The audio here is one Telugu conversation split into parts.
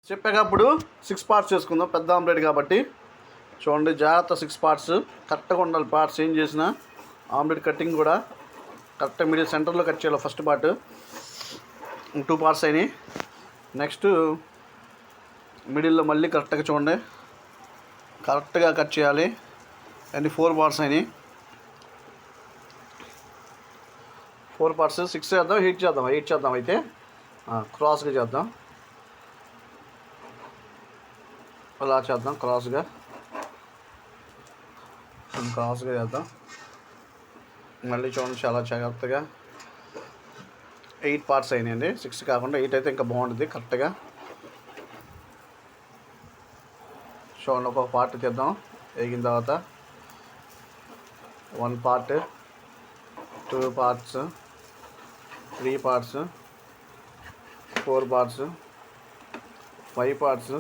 చెప్పేటప్పుడు 6 పార్ట్స్ చేసుకుందాం, పెద్ద ఆమ్లెట్ కాబట్టి. చూడండి, జాగ్రత్త 6 పార్ట్స్ కరెక్ట్గా ఉండాలి. పార్ట్స్ ఏం చేసినా ఆమ్లెట్ కటింగ్ కూడా కరెక్ట్గా మిడిల్ సెంటర్లో కట్ చేయాలి. ఫస్ట్ పార్ట్ 2 పార్ట్స్ అయినాయి. నెక్స్ట్ మిడిల్లో మళ్ళీ కరెక్ట్గా చూడండి, కరెక్ట్గా కట్ చేయాలి. అన్ని 4 పార్ట్స్ అయినాయి. 4 పార్ట్స్ 6 చేద్దాం, 8 చేద్దాం. అయితే క్రాస్గా చేద్దాం, అలా చేద్దాం. క్రాస్గా చేద్దాం. మళ్ళీ చూడండి, చాలా జాగ్రత్తగా 8 పార్ట్స్ అయినాయండి. 6 కాకుండా 8 అయితే ఇంకా బాగుంటుంది కరెక్ట్గా. చూడండి, ఒక్కొక్క పార్ట్ తీద్దాం. వేగిన తర్వాత 1 part, 2 parts, 3 parts, 4 parts, 5 parts,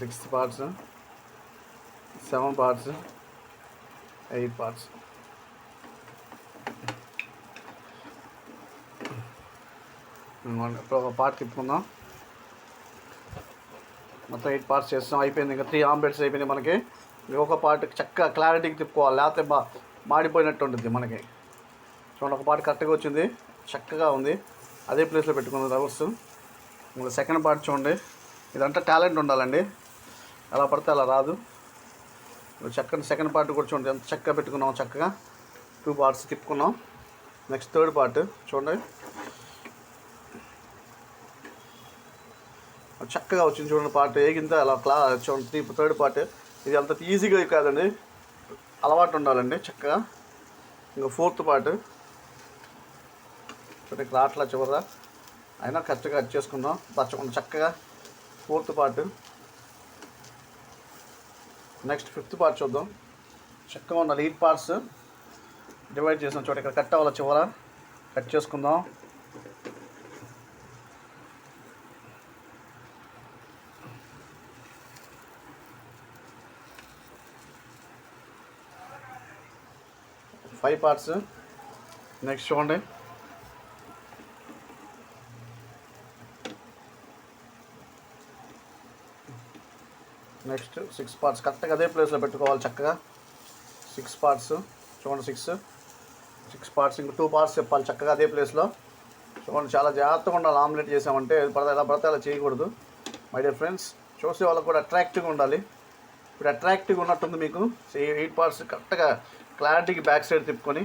6 parts, 7 parts, 8 parts. ఇప్పుడు ఒక పార్ట్ తిప్పుకుందాం. మొత్తం 8 పార్ట్స్ చేస్తాం. అయిపోయింది. ఇంకా 3 ఆమ్లెట్స్ అయిపోయినాయి మనకి. ఒక పార్ట్ చక్కగా క్లారిటీకి తిప్పుకోవాలి, లేకపోతే మాడిపోయినట్టు ఉంటుంది మనకి. చూడండి, ఒక పార్ట్ కరెక్ట్గా వచ్చింది, చక్కగా ఉంది. అదే ప్లేస్లో పెట్టుకుందాం రవర్స్. ఇంకా సెకండ్ పార్ట్ చూడండి, ఇదంతా టాలెంట్ ఉండాలండి, ఎలా పడితే అలా రాదు. సెకండ్ పార్ట్ కూడా చూడండి, ఎంత చక్కగా పెట్టుకున్నాం. చక్కగా 2 పార్ట్స్ తిప్పుకున్నాం. నెక్స్ట్ థర్డ్ పార్ట్ చూడండి, చక్కగా వచ్చింది. చూడండి, పార్ట్ ఏగింత అలా చూడండి. థర్డ్ పార్ట్ ఇది అంత ఈజీగా కాదండి, అలవాటు ఉండాలండి చక్కగా. ఇంకా ఫోర్త్ పార్ట్ చూడండి, ఇక్కడ అట్లా చివర అయినా కరెక్ట్గా కట్ చేసుకుందాం, పచ్చకుండా చక్కగా. Fourth part. Next fifth part చూద్దాం. చక్కగా ఉండాలి. 8 పార్ట్స్ డివైడ్ చేసిన చోట ఇక్కడ కట్ అవ్వాలి, చివర కట్ చేసుకుందాం. Five parts. నెక్స్ట్ చూడండి, నెక్స్ట్ 6 పార్ట్స్ కరెక్ట్గా అదే ప్లేస్లో పెట్టుకోవాలి చక్కగా. 6 పార్ట్స్ చూడండి, 6 పార్ట్స్. ఇంక 2 పార్ట్స్ చెప్పాలి చక్కగా అదే ప్లేస్లో. చూడండి, చాలా జాగ్రత్తగా ఉండాలి. ఆమ్లెట్ చేసామంటే ఎలా పడితే అలా చేయకూడదు మై డియర్ ఫ్రెండ్స్. చూసే వాళ్ళకి కూడా అట్రాక్టివ్గా ఉండాలి. ఇప్పుడు అట్రాక్టివ్గా ఉన్నట్టుంది మీకు. 8 పార్ట్స్ కరెక్ట్గా క్లారిటీకి బ్యాక్ సైడ్ తిప్పుకొని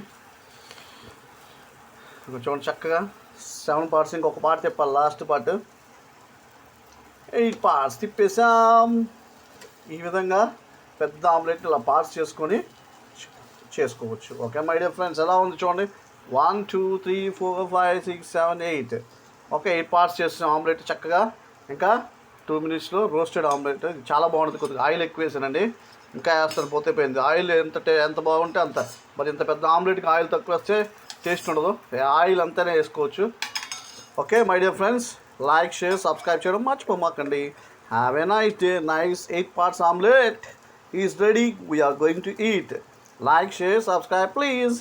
చూడండి చక్కగా. 7 పార్ట్స్, ఇంకొక పార్ట్ తిప్పాలి, లాస్ట్ పార్ట్. 8 పార్ట్స్ తిప్పేసాం. ఈ విధంగా పెద్ద ఆమ్లెట్ ఇలా పార్ట్స్ చేసుకొని చేసుకోవచ్చు. ఓకే మై డియర్ ఫ్రెండ్స్, ఎలా ఉంది చూడండి. 1 2 3 4 5 6 7 8. ఓకే, 8 పార్ట్స్ చేసిన ఆమ్లెట్ చక్కగా. ఇంకా 2 మినిట్స్లో రోస్టెడ్ ఆమ్లెట్. చాలా బాగుంటుంది. కొద్దిగా ఆయిల్ ఎక్కువ వేసానండి, ఇంకా వేస్తాను పోతే పోయింది. ఆయిల్ ఎంత బాగుంటే అంత. మరి ఇంత పెద్ద ఆమ్లెట్కి ఆయిల్ తక్కువ వేస్తే టేస్ట్ ఉండదు. ఆయిల్ అంతానే వేసుకోవచ్చు. Okay my dear friends, like share subscribe చేయడం మర్చిపోమాకండి. Have a nice day. Nice 8 parts omelette is ready. We are going to eat. Like, share, subscribe please.